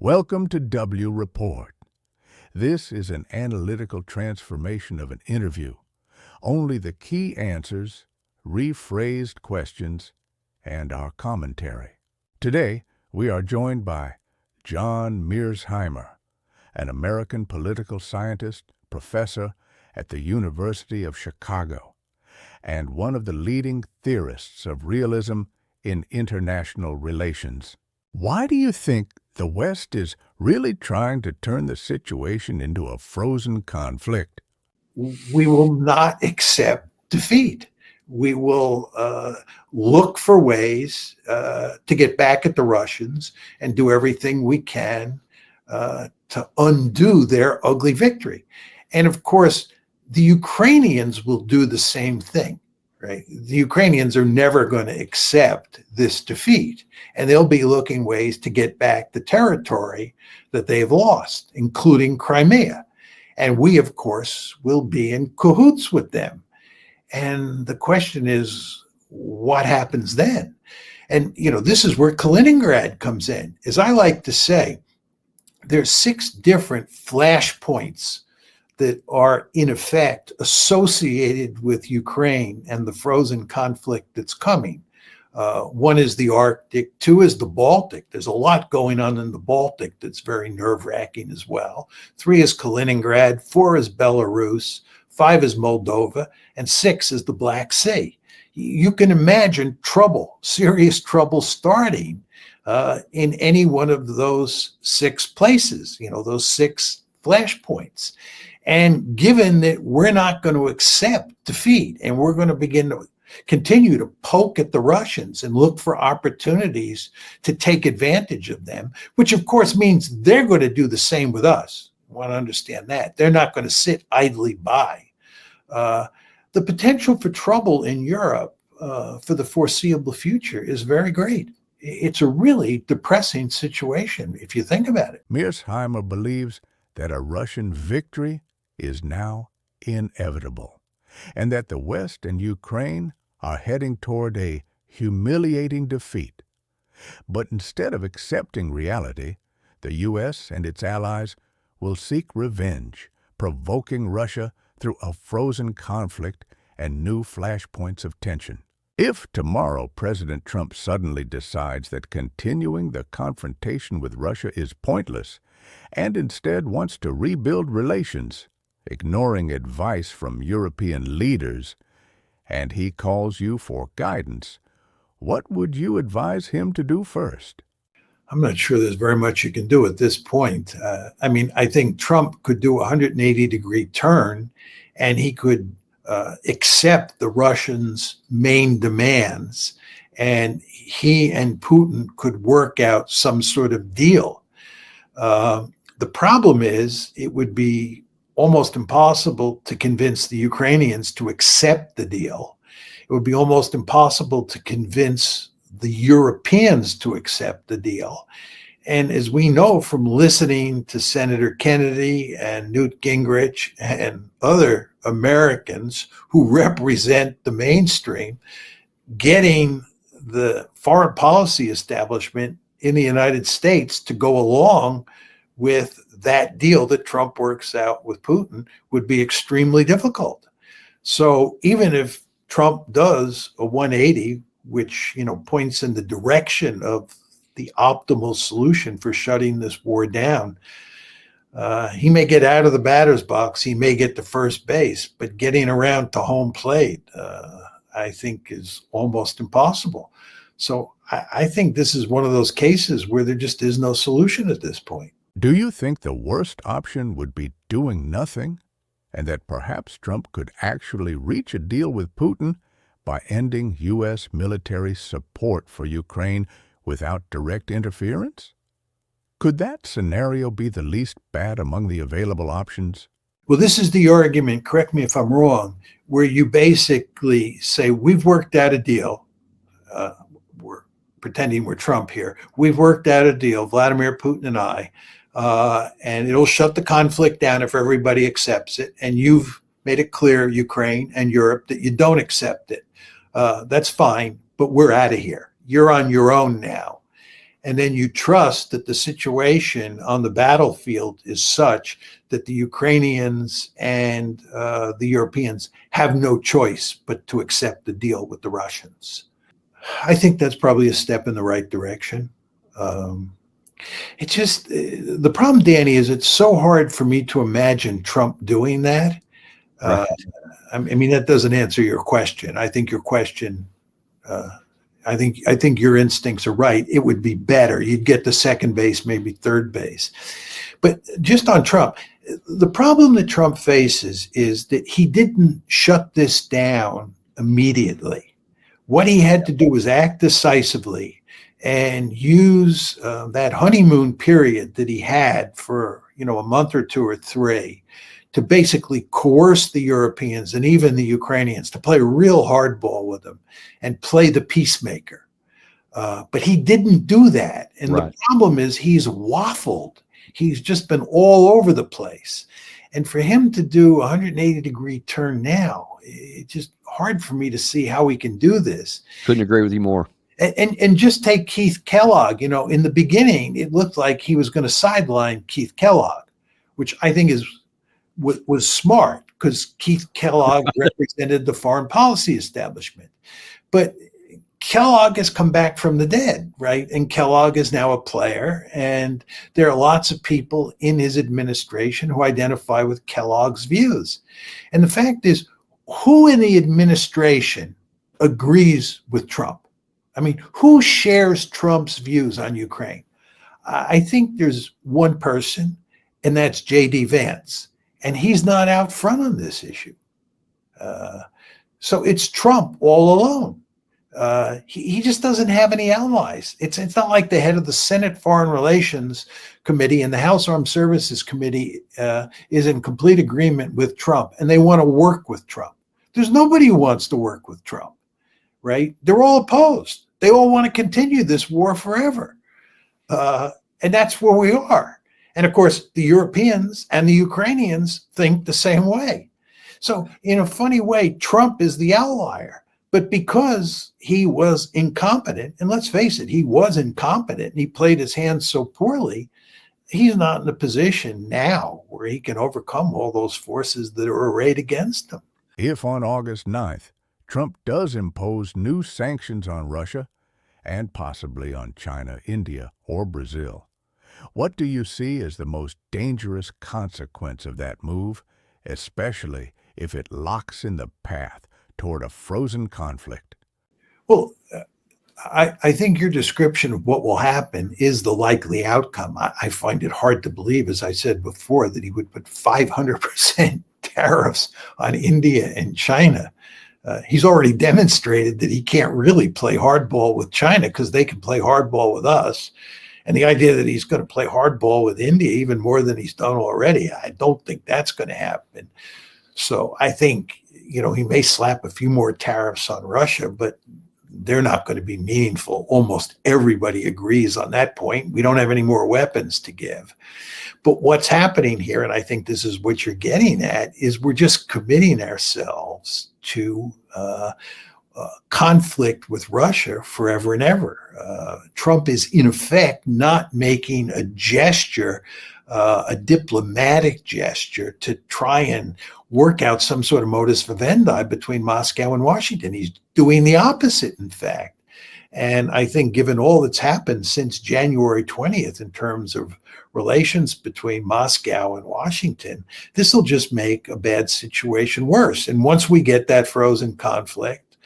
Welcome to W Report. This is an analytical transformation of an interview. Only the key answers, rephrased questions, and our commentary. Today, we are joined by John Mearsheimer, an American political scientist, professor at the University of Chicago, and one of the leading theorists of realism in international relations. Why do you think the West is really trying to turn the situation into a frozen conflict? We will not accept defeat. We will look for ways to get back at the Russians and do everything we can to undo their ugly victory. And of course, the Ukrainians will do the same thing, right? The Ukrainians are never going to accept this defeat, and they'll be looking ways to get back the territory that they've lost, including Crimea. And we, of course, will be in cahoots with them. And the question is, what happens then? And, this is where Kaliningrad comes in. As I like to say, there's 6 different flashpoints that are, in effect, associated with Ukraine and the frozen conflict that's coming. 1 is the Arctic, 2 is the Baltic. There's a lot going on in the Baltic that's very nerve-wracking as well. 3 is Kaliningrad, 4 is Belarus, 5 is Moldova, and 6 is the Black Sea. You can imagine trouble, serious trouble starting in any one of those 6 places, those 6 flashpoints. And given that we're not going to accept defeat and we're going to begin to continue to poke at the Russians and look for opportunities to take advantage of them, which of course means they're going to do the same with us. I want to understand that. They're not going to sit idly by. The potential for trouble in Europe for the foreseeable future is very great. It's a really depressing situation if you think about it. Mearsheimer believes that a Russian victory is now inevitable, and that the West and Ukraine are heading toward a humiliating defeat. But instead of accepting reality, the U.S. and its allies will seek revenge, provoking Russia through a frozen conflict and new flashpoints of tension. If tomorrow President Trump suddenly decides that continuing the confrontation with Russia is pointless and instead wants to rebuild relations, ignoring advice from European leaders, and he calls you for guidance, what would you advise him to do first? I'm not sure there's very much you can do at this point. I think Trump could do a 180-degree turn, and he could accept the Russians' main demands, and he and Putin could work out some sort of deal. The problem is it would be almost impossible to convince the Ukrainians to accept the deal. It would be almost impossible to convince the Europeans to accept the deal. And as we know from listening to Senator Kennedy and Newt Gingrich and other Americans who represent the mainstream, getting the foreign policy establishment in the United States to go along with that deal that Trump works out with Putin would be extremely difficult. So even if Trump does a 180, which points in the direction of the optimal solution for shutting this war down, he may get out of the batter's box, he may get to first base, but getting around to home plate, I think, is almost impossible. So I think this is one of those cases where there just is no solution at this point. Do you think the worst option would be doing nothing, and that perhaps Trump could actually reach a deal with Putin by ending U.S. military support for Ukraine without direct interference? Could that scenario be the least bad among the available options? Well, this is the argument, correct me if I'm wrong, where you basically say, we've worked out a deal. We're pretending we're Trump here. We've worked out a deal, Vladimir Putin and I, and it'll shut the conflict down if everybody accepts it. And you've made it clear, Ukraine and Europe, that you don't accept it. That's fine, but we're out of here. You're on your own now. and then you trust that the situation on the battlefield is such that the Ukrainians and the Europeans have no choice but to accept the deal with the Russians. I think that's probably a step in the right direction. It's just the problem, Danny, is it's so hard for me to imagine Trump doing that. Right. I mean, that doesn't answer your question. I think your question, I think your instincts are right. It would be better. You'd get to second base, maybe third base. But just on Trump, the problem that Trump faces is that he didn't shut this down immediately. What he had to do was act decisively and use that honeymoon period that he had for, a month or two or three to basically coerce the Europeans and even the Ukrainians to play real hardball with them and play the peacemaker. But he didn't do that. And Right. the problem is he's waffled. He's just been all over the place. And for him to do a 180-degree turn now, it's just hard for me to see how he can do this. Couldn't agree with you more. And just take Keith Kellogg. In the beginning, it looked like he was going to sideline Keith Kellogg, which I think was smart because Keith Kellogg represented the foreign policy establishment. But Kellogg has come back from the dead, right? And Kellogg is now a player. And there are lots of people in his administration who identify with Kellogg's views. And the fact is, who in the administration agrees with Trump? I mean, who shares Trump's views on Ukraine? I think there's one person, and that's J.D. Vance. And he's not out front on this issue. So it's Trump all alone. He just doesn't have any allies. It's not like the head of the Senate Foreign Relations Committee and the House Armed Services Committee is in complete agreement with Trump, and they want to work with Trump. There's nobody who wants to work with Trump, right? They're all opposed. They all want to continue this war forever. And that's where we are. And of course, the Europeans and the Ukrainians think the same way. So in a funny way, Trump is the outlier. But because he was incompetent, and let's face it, he was incompetent and he played his hand so poorly, he's not in a position now where he can overcome all those forces that are arrayed against him. If on August 9th, Trump does impose new sanctions on Russia and possibly on China, India, or Brazil, what do you see as the most dangerous consequence of that move, especially if it locks in the path toward a frozen conflict? Well, I think your description of what will happen is the likely outcome. I find it hard to believe, as I said before, that he would put 500% tariffs on India and China. He's already demonstrated that he can't really play hardball with China because they can play hardball with us. And the idea that he's going to play hardball with India even more than he's done already, I don't think that's going to happen. So I think, he may slap a few more tariffs on Russia, but they're not going to be meaningful. Almost everybody agrees on that point. We don't have any more weapons to give. But what's happening here, and I think this is what you're getting at, is we're just committing ourselves to conflict with Russia forever and ever. Trump is, in effect, not making a gesture, a diplomatic gesture to try and work out some sort of modus vivendi between Moscow and Washington. He's doing the opposite, in fact. And I think given all that's happened since January 20th in terms of relations between Moscow and Washington, this will just make a bad situation worse. And once we get that frozen conflict,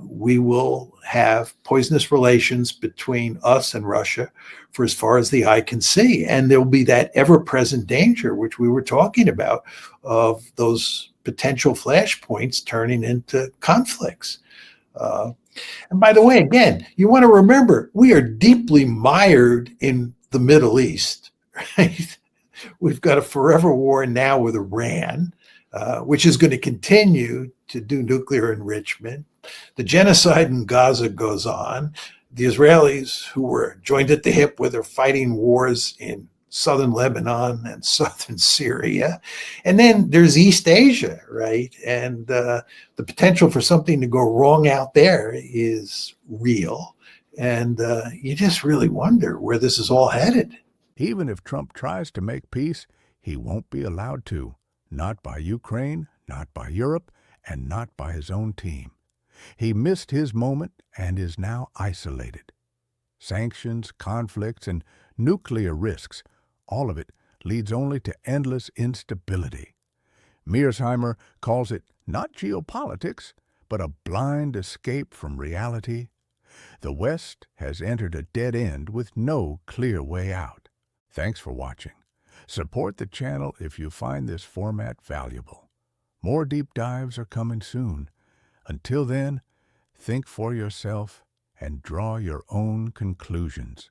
we will have poisonous relations between us and Russia for as far as the eye can see. And there'll be that ever-present danger, which we were talking about, of those potential flashpoints turning into conflicts. And by the way, again, you want to remember, we are deeply mired in the Middle East, right? We've got a forever war now with Iran, which is going to continue to do nuclear enrichment. The genocide in Gaza goes on. The Israelis, who were joined at the hip with, are fighting wars in southern Lebanon and southern Syria. And then there's East Asia, right? And the potential for something to go wrong out there is real. And you just really wonder where this is all headed. Even if Trump tries to make peace, he won't be allowed to. Not by Ukraine, not by Europe, and not by his own team. He missed his moment and is now isolated. Sanctions, conflicts, and nuclear risks, all of it leads only to endless instability. Mearsheimer calls it not geopolitics, but a blind escape from reality. The West has entered a dead end with no clear way out. Thanks for watching. Support the channel if you find this format valuable. More deep dives are coming soon. Until then, think for yourself and draw your own conclusions.